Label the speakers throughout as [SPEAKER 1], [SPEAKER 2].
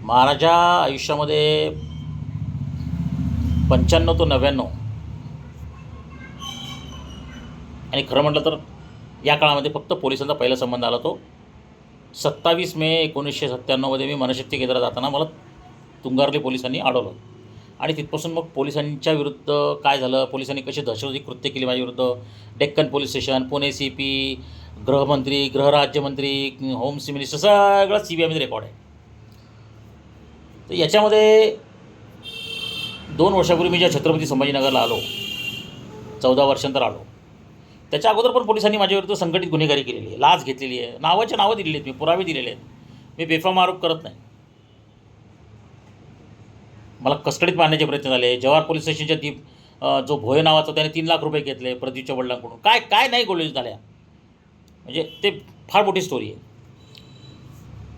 [SPEAKER 1] माझ्या आयुष्यामध्ये 95 ते 99 आणि खरं म्हटलं तर या काळामध्ये फक्त पोलिसांचा पहिला संबंध आला तो 27 मे 1997 मी मनशक्ती केंद्रात जाताना मला तुंगारली पोलिसांनी अडवलं आणि तिथपासून मग पोलिसांच्या विरुद्ध काय झालं, पोलिसांनी कशी दहशतवादी कृत्य केली माझ्याविरुद्ध, Deccan police station, Pune CP, गृहमंत्री, गृहराज्यमंत्री, होम मिनिस्टर सगळं CBIमध्ये रेकॉर्ड आहे. तर याच्यामध्ये 2 वर्षापूर्वी मी जेव्हा छत्रपती संभाजीनगरला आलो, 14 वर्षांतर आलो, त्याच्या अगोदर पण पोलिसांनी माझ्याविरुद्ध संघटित गुन्हेगारी केलेली आहे, लाच घेतलेली आहे, नावं दिलेली आहेत, मी पुरावे दिलेले आहेत. मी बेफाम आरोप करत नाही. मला कस्टडीत मारण्याचे प्रयत्न झाले. जव्हार पोलीस स्टेशनच्या जो भोये नावाचा त्याने 3 लाख रुपये घेतले प्रदीपच्या वडिलांकडून. काय काय नाही गोष्टी झाल्या, म्हणजे ते फार मोठी स्टोरी आहे.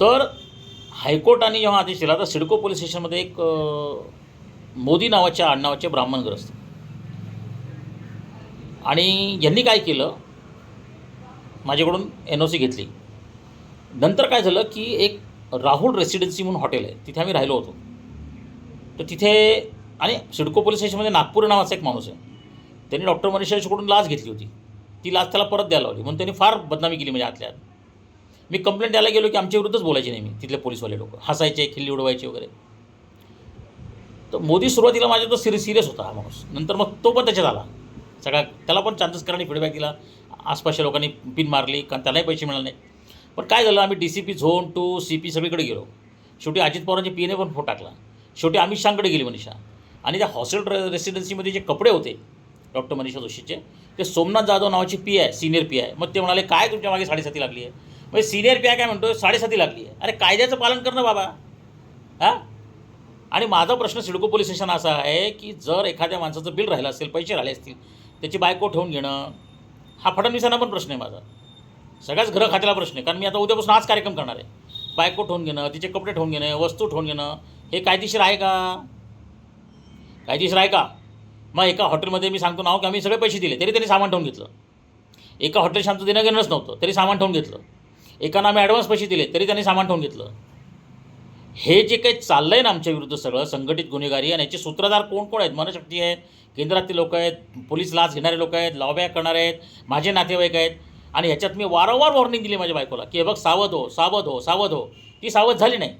[SPEAKER 1] तर हायकोर्टाने जेव्हा आदेश दिला तर सिडको पोलीस स्टेशनमध्ये एक मोदी नावाच्या आडनावाचे ब्राह्मणग्रस्त आणि यांनी काय केलं, माझ्याकडून NOC घेतली. नंतर काय झालं की एक राहुल रेसिडेन्सी म्हणून हॉटेल आहे, तिथे आम्ही राहिलो होतो. तर तिथे आणि सिडको पोलीस स्टेशनमध्ये नागपूर नावाचा एक माणूस आहे, त्यांनी डॉक्टर मनीषा जोशीकडून लाच घेतली होती. ती लाच त्याला परत द्यायला लावली म्हणून त्यांनी फार बदनामी केली. म्हणजे आतल्या आत मी कंप्लेंट द्यायला गेलो की आमच्या विरुद्धच बोलायचे नाही. मी तिथले पोलीसवाले लोक हसायचे, खिल्ली उडवायचे वगैरे. तर मोदी सुरुवातीला माझ्या तो सिरियस होता हा माणूस, नंतर मग तो पण त्याच्यात आला सगळा. त्याला पण चान्सेस करायला फीडबॅक दिला, आसपासच्या लोकांनी पिन मारली, कारण त्यालाही पैसे मिळाले नाही. पण काय झालं, आम्ही DCP झोन 2 CP सगळीकडे गेलो. शेवटी अजित पवारांच्या PA पण फोटो टाकला. शेवटी अमित शहाकडे गेली मनीषा. आणि त्या हॉस्टेल रेसिडेन्सीमध्ये जे कपडे होते डॉक्टर मनीषा जोशीचे, ते सोमनाथ जाधव नावाची PI, सिनियर PI. मग ते म्हणाले काय तुमच्या मागे 7.5 लागली आहे. म्हणजे सिनियर PI काय म्हणतो 7.5 लागली आहे. अरे कायद्याचं पालन करणं बाबा. हां. आणि माझा प्रश्न सिडको पोलीस स्टेशन असा आहे की जर एखाद्या माणसाचं बिल राहिलं असेल, पैसे राहिले असतील, त्याची बायको ठेवून घेणं हा फडणवीसांना पण प्रश्न आहे माझा. सगळ्याच घरं खात्याला प्रश्न आहे. कारण मी आता उद्यापासून आज कार्यक्रम करणार आहे. बायको ठेवून घेणं, तिचे कपडे ठेवून घेणं, वस्तू ठेवून घेणं, हे कायदेशीर आहे का? कायदेशीर आहे का? मग एका हॉटेलमध्ये मी सांगतो नाव की आम्ही सगळे पैसे दिले तरी त्यांनी सामान ठेवून घेतलं. एका हॉटेलशी आमचं देणं घेणंच नव्हतं तरी सामान ठेवून घेतलं. एकानं आम्ही ॲडव्हान्स पैसे दिले तरी त्यांनी सामान ठेवून घेतलं. हे जे काही चाललं आहे ना आमच्या विरुद्ध सगळं संघटित गुन्हेगारी, आणि याचे सूत्रधार कोण आहेत? मनशक्ती आहे, केंद्रातले लोक आहेत, पोलीस लाच घेणारे लोक आहेत, लॉबॅक करणारे आहेत, माझे नातेवाईक आहेत. आणि ह्याच्यात मी वारंवार वॉर्निंग दिली माझ्या बायकोला की हे बघ सावध हो, सावध हो, सावध हो. ती सावध झाली नाही,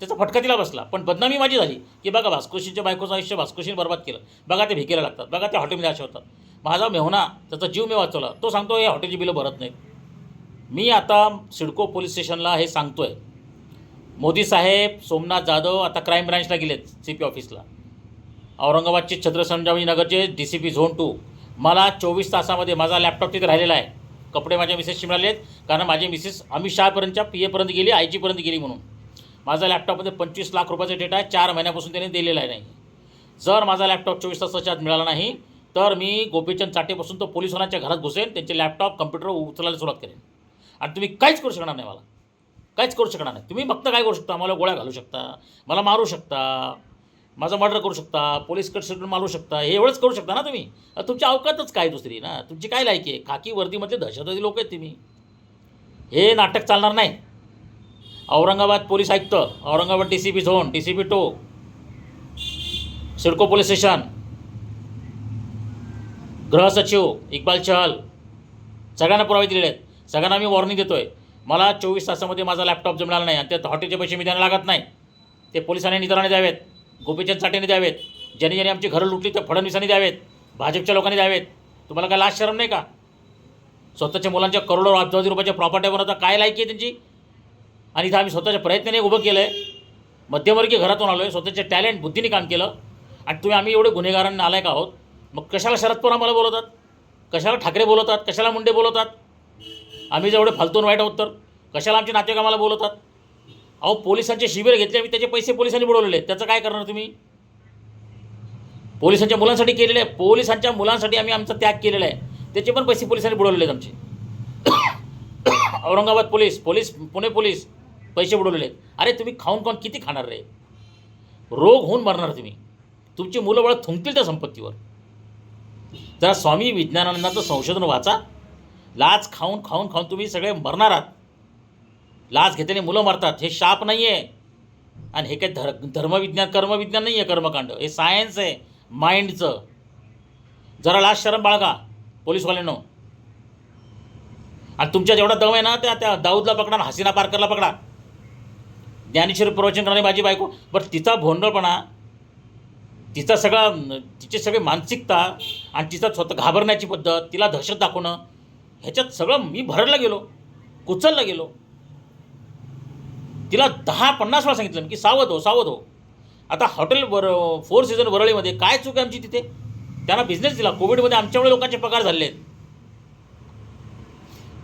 [SPEAKER 1] त्याचा फटका तिला बसला. पण बदनामी माझी झाली की बघा भास्करशींच्या बायकोचं आयुष्य भास्करशीन बरबाद केलं, बघा ते भिकेला लागतात, बघा ते हॉटेलमध्ये असे होतात. माझा मेहुणा, त्याचा जीव मी वाचवला, तो सांगतो हे हॉटेलची बिलं भरत नाहीत. मी आता सिडको पोलीस स्टेशनला हे सांगतो आहे, मोदी साहेब, सोमनाथ जाधव आता क्राईम ब्रांचला गेलेत, CP ऑफिसला. औरंगाबादचे संभाजीनगरचे DCP झोन 2, मला 24 तासामध्ये माझा लॅपटॉप तिथे राहिलेला आहे. कपडे माझ्या मिसेसशी मिळाले आहेत, कारण माझी मिसेस अमित शहापर्यंतच्या PA गेली, IG गेली म्हणून. माझा लॅपटॉपमध्ये 25 लाख रुपयाचा डेटा आहे, 4 महिन्यापासून त्याने दिलेला आहे नाही. जर माझा लॅपटॉप 24 तासाच्या आत मिळाला नाही तर मी गोपीचंद चाटेपासून तो पोलिसांच्या घरात घुसेन, त्यांचे लॅपटॉप कम्प्युटर उचलायला सुरुवात करेन. आणि तुम्ही काहीच करू शकणार नाही, मला काहीच करू शकणार नाही. तुम्ही फक्त काय करू शकता, मला गोळ्या घालू शकता, मला मारू शकता, माझं मर्डर करू शकता, पोलीस कस्टडीतून मारू शकता, हे एवढंच करू शकता ना तुम्ही. तुमची अवकातच काय दुसरी ना, तुमची काय लायकी आहे? खाकी वर्दीमध्ये दहशतवादी लोक आहेत तुम्ही. हे नाटक चालणार नाही. औरंगाबाद पोलीस आयुक्त, Aurangabad DCP zone, DCP 2, CIDCO police station, गृहसचिव इक्बाल चहल, सगळ्यांना पुरावे दिलेले आहेत. सगळ्यांना मी वॉर्निंग देतो आहे. मला 24 तासामध्ये माझा लॅपटॉप जर मिळाला नाही आणि त्या हॉटेलचे पैसे मी द्यायला लागत नाही, ते पोलिसांनी नितराने द्यावेत, गोपीचंद चाटेने द्यावेत, ज्यांनी ज्यांनी आमची घरं लुटली तर फडणवीसांनी द्यावेत, भाजपच्या लोकांनी द्यावेत. तुम्हाला काय लाज शरम नाही का? स्वतःच्या मुलांच्या करोडो अब्जावधी रुपयाच्या प्रॉपर्टी बनवता काय लायकी आहे त्यांची? आणि इथं आम्ही स्वतःच्या प्रयत्नाने उभं केलं आहे, मध्यमवर्गीय घरातून आलो आहे, स्वतःच्या टॅलेंट बुद्धीने काम केलं. आणि तुम्ही आम्ही एवढे गुन्हेगारांना आलाय का आहोत? मग कशाला शरद पवार आम्हाला बोलवतात, कशाला ठाकरे बोलवतात, कशाला मुंडे बोलवतात? आम्ही जेवढे फालतून वाईट आहोत तर कशाला आमचे नातेवाईक आम्हाला बोलवतात? अहो पोलिसांचे शिबिर घेतले आम्ही, त्याचे पैसे पोलिसांनी बुडवलेले आहेत, त्याचं काय करणार तुम्ही? पोलिसांच्या मुलांसाठी केलेले आहे, पोलिसांच्या मुलांसाठी आम्ही आमचा त्याग केलेला आहे, त्याचे पण पैसे पोलिसांनी बुडवलेले आहेत आमचे. औरंगाबाद पोलीस, पुणे पोलीस पैसे बुडवलेले आहेत. अरे तुम्ही खाऊन खाऊन किती खाणार रे? रोग होऊन मरणार तुम्ही, तुमची मुलं बाळं थुंकतील त्या संपत्तीवर. जरा स्वामी विज्ञानानंदाचं संशोधन वाचा. लाच खाऊन खाऊन खाऊन तुम्ही सगळे मरणार आहात. लाच घेतल्याने मुलं मरतात, हे शाप नाही आहे. आणि हे काय धर्मविज्ञान कर्मविज्ञान नाही आहे. कर्मकांड हे सायन्स आहे माइंडचं. जरा लाज शरम बाळगा पोलीसवाल्यांनो. आणि तुमच्या जेवढा दम आहे ना त्या दाऊदला पकडा, हसीना पारकरला पकडा. ज्ञानेश्वरी प्रवचन करणारी माझी बायको, बरं तिचा भोंडळपणा, तिचा तिची सगळी मानसिकता आणि तिचा स्वतः घाबरण्याची पद्धत, तिला दहशत दाखवणं, ह्याच्यात सगळं मी भरडला गेलो, कुचलला गेलो. तिला 10-50 वेळा सांगितलं की सावध हो, सावध हो. आता हॉटेल फोर सीझन वरळीमध्ये काय चूक आहे आमची तिथे? त्यांना बिझनेस दिला. कोविडमध्ये आमच्यामुळे लोकांचे पगार झाले आहेत.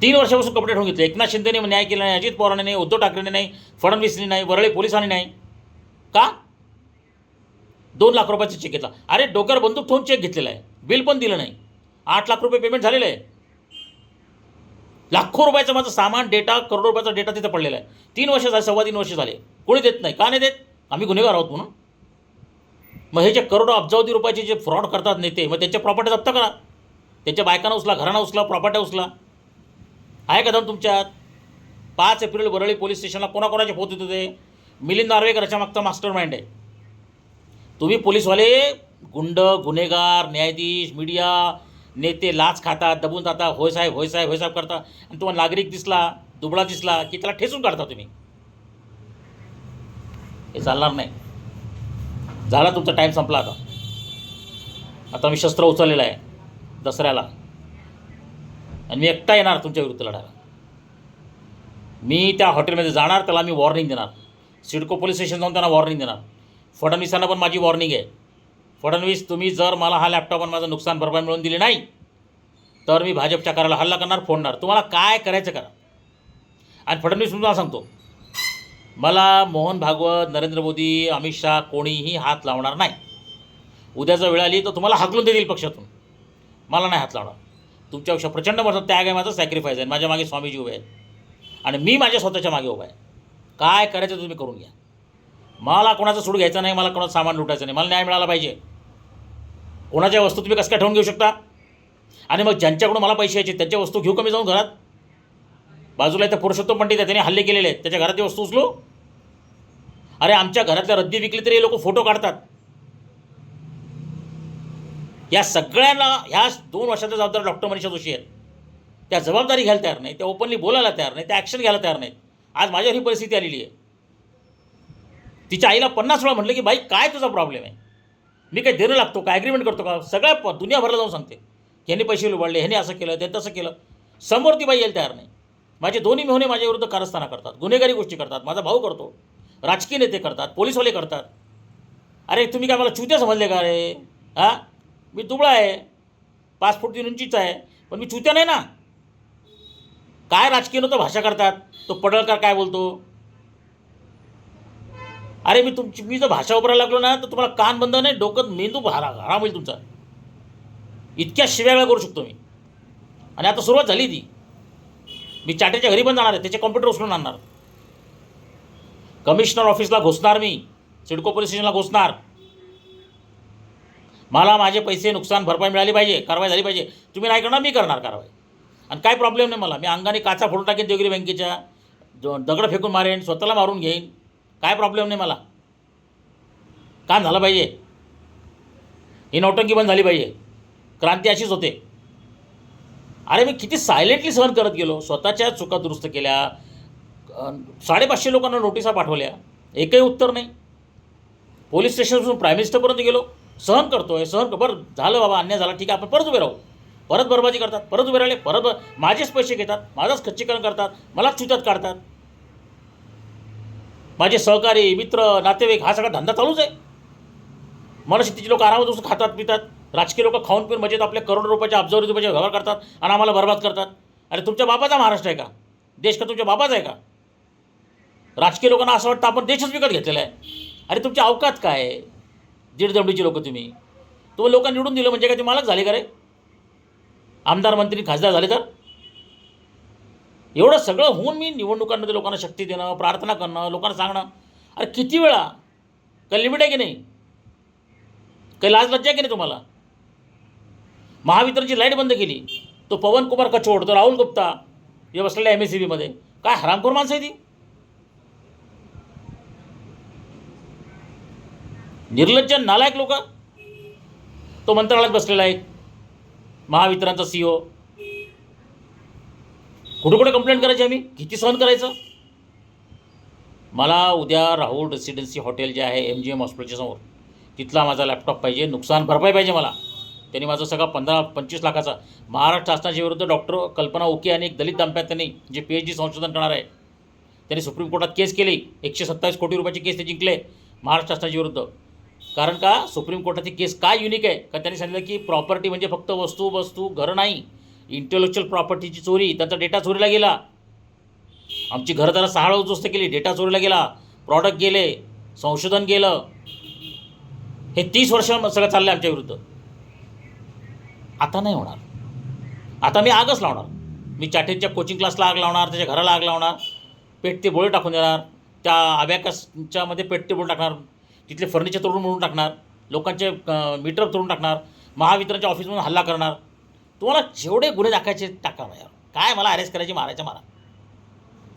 [SPEAKER 1] 3 वर्षापासून कपडे ठेवून घेतले. एकनाथ शिंदेने न्याय केला नाही, अजित पवारांनी नाही, उद्धव ठाकरेंनी नाही, फडणवीसनी नाही, वरळी पोलिसांनी नाही. का? 2 लाख रुपयाचा चेक घेतला. अरे डोक्यावर बंदूक ठेवून चेक घेतलेला आहे, बिल पण दिलं नाही. 8 लाख रुपये पेमेंट झालेलं आहे. लाखो रुपयाचं माझं सामान, डेटा, करोडो रुपयाचा डेटा तिथं पडलेला आहे. 3 वर्ष झाले, 3.25 वर्ष झाले. कोणी देत नाही. का नाही देत? आम्ही गुन्हेगार आहोत म्हणून. मग हे जे करोडो अब्जावधी रुपयाचे जे फ्रॉड करतात नेते, मग त्यांच्या प्रॉपर्टी जप्त करा. त्यांच्या बायकांना उचला, घरांना उचला, प्रॉपर्ट्या उचला. आहे का दम तुमच्यात? 5 एप्रिल वरळी पोलीस स्टेशनला कोणाकोणाचे फोन येत होते? मिलिंद नार्वेकर याच्या मागचा मास्टर माइंड आहे. तुम्ही पोलीसवाले गुंड, गुन्हेगार, न्यायाधीश, मीडिया, नेते लाच खातात, दबून जातात, होय साहेब, होय साहेब, होय साहेब करता. आणि तुम्हाला नागरिक दिसला, दुबळा दिसला की त्याला ठेचून काढता तुम्ही. हे चालणार नाही. झाला तुमचा टाईम संपला. आता मी शस्त्र उचललेलं आहे दसऱ्याला, आणि मी एकटा येणार तुमच्या विरुद्ध लढायला. मी त्या हॉटेलमध्ये जाणार, त्याला मी वॉर्निंग देणार. सिडको पोलीस स्टेशन जाऊन त्यांना वॉर्निंग देणार. फडणवीसांना पण माझी वॉर्निंग आहे. फडणवीस, तुम्ही जर मला हा लॅपटॉप आणि माझं नुकसान भरपाई मिळवून दिली नाही तर मी भाजपच्या कार्याला हल्ला करणार, फोडणार. तुम्हाला काय करायचं करा. आणि फडणवीस तुम्हाला सांगतो, मला मोहन भागवत, नरेंद्र मोदी, अमित शहा कोणीही हात लावणार नाही. उद्याचा वेळ आली तर तुम्हाला हाकलून देतील पक्षातून. मला नाही हात लावणार. तुमच्यापेक्षा प्रचंड मोठा त्याग आहे माझा, सॅक्रिफाईस आहे. माझ्या मागे स्वामीजी उभे आहेत आणि मी माझ्या स्वतःच्या मागे उभा आहे. काय करायचं तुम्ही करून घ्या. मला कोणाचा सूड घ्यायचा नाही, मला कोणाचं सामान लुटायचं नाही. मला न्याय मिळाला पाहिजे. कोणाच्या वस्तू तुम्ही कसं काय ठेवून घेऊ शकता? आणि मग ज्यांच्याकडून मला पैसे यायचे त्यांच्या वस्तू घेऊ कमी जाऊन घरात. बाजूला इथं पुरुषोत्तम पंडित आहे, त्यांनी हल्ले केलेले आहेत, त्याच्या घरातली वस्तू उचलू? अरे आमच्या घरातल्या रद्दी विकली तरी हे लोक फोटो काढतात. या सगळ्यांना ह्या 2 वर्षाचा जबाबदार डॉक्टर मनीषा जोशी आहेत. त्या जबाबदारी घ्यायला तयार नाही, त्या ओपनली बोलायला तयार नाही, त्या ॲक्शन घ्यायला तयार नाहीत. आज माझ्यावर ही परिस्थिती आलेली आहे. तिच्या आईला 50 वेळा म्हटलं की बाई काय तुझा प्रॉब्लेम आहे, मी काय देणं लागतो का, ॲग्रीमेंट करतो का, सगळ्या दुनियाभरला जाऊन सांगते. ह्यांनी पैसे लुबाडले, ह्यांनी असं केलं, ते तसं केलं. समोर ती बाई यायला तयार नाही. माझे दोन्ही मेहुणे माझ्या विरुद्ध कारस्थाना करतात, गुन्हेगारी गोष्टी करतात. माझा भाऊ करतो, राजकीय नेते करतात, पोलीसवाले करतात. अरे तुम्ही काय मला चुत्या समजले का रे? हां, मी दुबळा आहे, 5 फूट 3 इंचीचा आहे, पण मी चुत्या नाही ना. काय राजकीय नव्हतं भाषा करतात. तो पडळकर काय बोलतो? अरे मी जर भाषा वापरायला लागलो ना तर तुम्हाला कान बंद नाही, डोकं मेंदू हराम होईल तुमचा. इतक्या शिव्या करू शकतो मी. आणि आता सुरुवात झाली ती. मी चाटेच्या घरी पण जाणार आहे, त्याचे कॉम्प्युटर उचलून आणणार, कमिशनर ऑफिसला घुसणार, मी सिडको पोलीस स्टेशनला घुसणार. मला माझे पैसे नुकसान भरपाई मिळाली पाहिजे, कारवाई झाली पाहिजे. तुम्ही नाही करणार, मी करणार कारवाई. आणि काय प्रॉब्लेम नाही मला. मी अंगाने काचा फोडून टाकेन देवगिरी बँकेच्या, दगड फेकून मारेन, स्वतःला मारून घेईन. काय प्रॉब्लेम नाही मला. काम झालं पाहिजे, ही नौटंकी बंद झाली पाहिजे. क्रांती अशीच होते. अरे मी किती सायलेंटली सहन करत गेलो. स्वतःच्या चुका दुरुस्त केल्या, 550 लोकांना नोटिसा पाठवल्या, एकही उत्तर नाही. पोलीस स्टेशनपासून प्राईम मिनिस्टरपर्यंत गेलो, सहन करतोय, बरं झालं बाबा, अन्याय झाला, ठीक आहे, आपण परत उभे राहू. परत बरबादी करतात, परत उभे राहिले, परत माझेच पैसे घेतात, माझाच खच्चीकरण करतात, मलाच चुत्यात काढतात. माझे सहकारी, मित्र, नातेवाईक, हा सगळा धंदा चालूच आहे. मनस्थितीचे लोक आरामात बसून खातात पितात, राजकीय लोक खाऊन पिऊन मजेत आपले करोडो रुपयाचे, अब्जावधी रुपयाचे व्यवहार करतात आणि आम्हाला बरबाद करतात. अरे तुमच्या बापाचा महाराष्ट्र आहे का? देश का तुमच्या बापाचा आहे का? राजकीय लोकांना असं वाटतं आपण देशच विकत घेतलेला आहे. अरे तुमची अवकात काय आहे? जीडदमडीची लोक तुम्ही लोकांनी निवडून दिलं म्हणजे काय ते मालक झाले का रे? आमदार, मंत्री, खासदार झाले तर? एवढं सगळं होऊन मी निवडणुकांमध्ये लोकांना शक्ती देणं, प्रार्थना करणं, लोकांना सांगणं, अरे किती वेळा? काही लिमिट आहे की नाही? काही लाज लज्जा आहे की नाही तुम्हाला? महावितरणची लाईट बंद केली, तो पवन कुमार कचोड, तो राहुल गुप्ता हे बसलेल्या MSCBमध्ये, काय हरामखोर माणसं आहे ती. निर्लज्ज नालायक लोक. तो मंत्रालयात बसलेला आहे, महावितरणचा CEO. कुठे कुठे कंप्लेंट करायची आम्ही, किती सहन करायचं. मला उद्या राहुल रेसिडेन्सी हॉटेल जे आहे MGM हॉस्पिटलच्या समोर, तिथला माझा लॅपटॉप पाहिजे, नुकसान भरपाई पाहिजे मला. त्यांनी माझं सगळं 15-25 लाखाचा, महाराष्ट्र शासनाच्या विरुद्ध डॉक्टर कल्पना ओके आणि एक दलित दाम्पत्याने जे PhD संशोधन करणार आहे, त्यांनी सुप्रीम कोर्टात केस केली. 127 कोटी रुपयाची केस ते जिंकले महाराष्ट्र शासनाच्या विरुद्ध. कारण का सुप्रीम कोर्टाची केस काय युनिक आहे का, त्यांनी सांगितलं की प्रॉपर्टी म्हणजे फक्त वस्तू घरं नाही, इंटेलेक्च्युअल प्रॉपर्टीची चोरी, त्यांचा डेटा चोरीला गेला. आमची घरं त्याला 6 वेळा उद्ध्वस्त केली, डेटा चोरीला गेला, प्रॉडक्ट गेले, संशोधन गेलं. हे 30 वर्ष सगळं चाललं आहे आमच्या विरुद्ध. आता नाही होणार. आता मी आगच लावणार. मी चाटेच्या कोचिंग क्लासला आग लावणार, त्याच्या घराला आग लावणार, पेटते बोळे टाकून देणार, त्या अबॅकसच्यामध्ये पेटते बोळे टाकणार, तिथले फर्निचर तोडून मोडून टाकणार, लोकांचे मीटर तोडून टाकणार, महावितरणच्या ऑफिसमधून हल्ला करणार. तुम्हाला जेवढे गुन्हे दाखायचे टाका यार. काय मला अरेस्ट करायचे, मारायच्या मारा.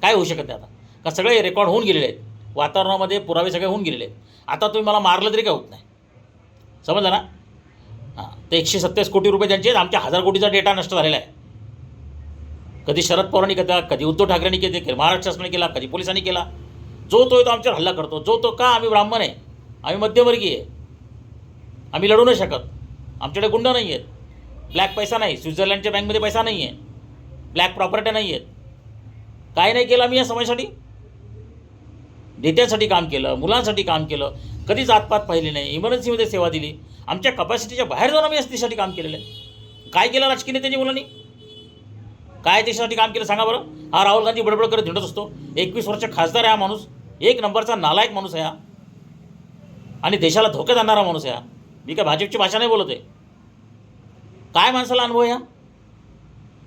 [SPEAKER 1] काय होऊ शकत नाही आता, का सगळे रेकॉर्ड होऊन गेलेले आहेत, वातावरणामध्ये पुरावे सगळे होऊन गेलेले आहेत. आता तुम्ही मला मारलं तरी काय होत नाही. समजलं ना. हां, ते 127 कोटी रुपये त्यांचे, आमच्या 1000 कोटीचा डेटा नष्ट झालेला आहे. कधी शरद पवारांनी केला, कधी उद्धव ठाकरेंनी केले, महाराष्ट्र शासनाने केला, कधी पोलिसांनी केला. जो तो आमच्यावर हल्ला करतो. जो तो का, आम्ही ब्राह्मण आहे, आम्ही मध्यमवर्गीय आहे, आम्ही लढू नाही शकत, आमच्याकडे गुंड नाही आहेत, ब्लॅक पैसा नाही, स्वित्झर्लंडच्या बँकमध्ये पैसा नाही आहे, ब्लॅक प्रॉपर्टी नाही आहेत. काय नाही केलं आम्ही या समाजासाठी. नेत्यांसाठी काम केलं, मुलांसाठी काम केलं, कधी जातपात पाहिली नाही, इमर्जन्सीमध्ये सेवा दिली, आमच्या कपॅसिटीच्या बाहेर जाऊन आम्ही या देशासाठी काम केलेलं आहे. काय केलं राजकीय नेत्यांच्या मुलांनी, काय देशासाठी काम केलं सांगा बरं. हा राहुल गांधी बडबड करत हिंडत असतो. 21 वर्ष खासदार आहे हा माणूस, एक नंबरचा नालायक माणूस आहे हा, आणि देशाला धोक्यात आणणारा माणूस आहे हा. मी काय भाजपची भाषा नाही बोलत आहे. काय माणसाला अनुभव आहे हा.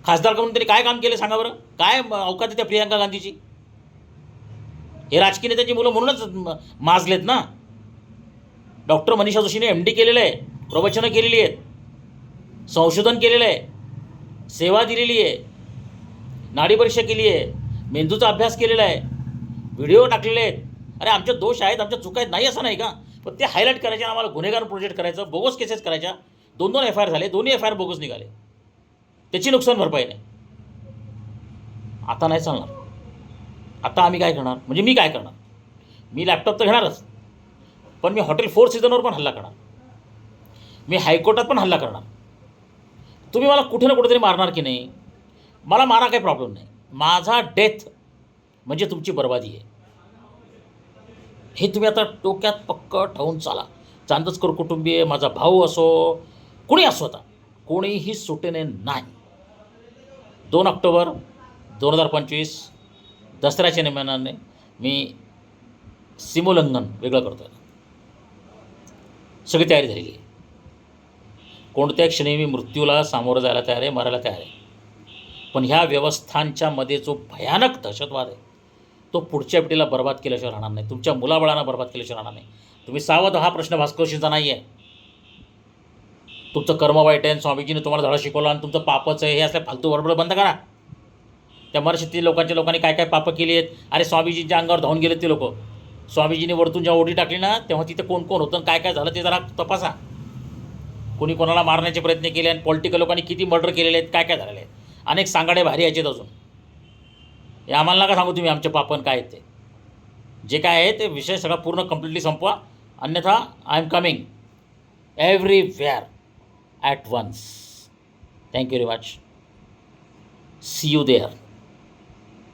[SPEAKER 1] खासदार करून तरी काय काम केले सांगा बरं. काय अवकात आहे त्या प्रियंका गांधीची. हे राजकीय नेत्यांची मुलं म्हणूनच माजलेत ना. डॉक्टर मनीषा जोशीने MD केलेलं आहे, प्रवचनं केलेली आहेत, संशोधन केलेलं आहे, सेवा दिलेली आहे, नाडी परीक्षा केली आहे, मेंदूचा अभ्यास केलेला आहे, व्हिडिओ टाकलेले आहेत. अरे आमचे दोष आहेत, आमच्या चुका आहेत नाही असं नाही का, पण ते हायलाईट करायचे, आम्हाला गुन्हेगार प्रोजेक्ट करायचं, बोगस केसेस करायच्या. 2 FIR झाले, दोन्ही FIR बोगस निघाले, त्याची नुकसान भरपाई नाही. आता नाही चालणार. आता आम्ही काय करणार, म्हणजे मी काय करणार, मी लॅपटॉप तर घेणारच, पण मी हॉटेल 4 सीझनवर पण हल्ला करणार, मी हायकोर्टात पण हल्ला करणार. तुम्ही मला कुठे ना कुठेतरी मारणार की नाही, मला मारा काही प्रॉब्लेम नाही. माझा डेथ म्हणजे तुमची बर्बादी आहे, हे तुम्ही आता डोक्यात पक्क ठेवून चाला. चांदसकर कुटुंबीय, माझा भाऊ असो, कोणी असो, आता कोणीही सुटेने नाही. 2 ऑक्टोबर 2025 दसऱ्याच्या निमित्ताने मी सीमोल्लंघन वेगळं करतो आहे. सगळी तयारी झालेली आहे. कोणत्या क्षणी मी मृत्यूला सामोरं जायला तयार आहे, मरायला तयार आहे. पण ह्या व्यवस्थांच्या मध्ये जो भयानक दहशतवाद आहे, तो पुढच्या पिढीला बर्बाद केल्याशिवाय राहणार नाही, तुमच्या मुलाबाळांना बर्बाद केल्याशिवाय राहणार नाही. तुम्ही सावध. हा प्रश्न भास्करशींचा नाही आहे. तुमचं कर्म वाईट आहे, स्वामीजीने तुम्हाला धडा शिकवला आणि तुमचं पापच आहे, हे असल्या फालतू बडबड बंद करा. त्या मराठीतील लोकांनी काय काय पापं केली आहेत. अरे स्वामीजींच्या अंगावर धावून गेलेत ते लोक. स्वामीजीने वरतून जेव्हा ओढी टाकली ना, तेव्हा तिथे कोण कोण होतं, काय काय झालं ते जरा तपासा. कोणी कोणाला मारण्याचे प्रयत्न केले आणि पॉलिटिकल लोकांनी किती मर्डर केलेले आहेत, काय काय झालेले आहेत. अनेक सांगाडे भारी यायचे अजून. हे आम्हाला नका सांगू तुम्ही आमचे पापन काय आहेत ते. जे काय आहे ते विषय सगळा पूर्ण कम्प्लिटली संपवा, अन्यथा I am coming everywhere at once. Thank you very much. See you there.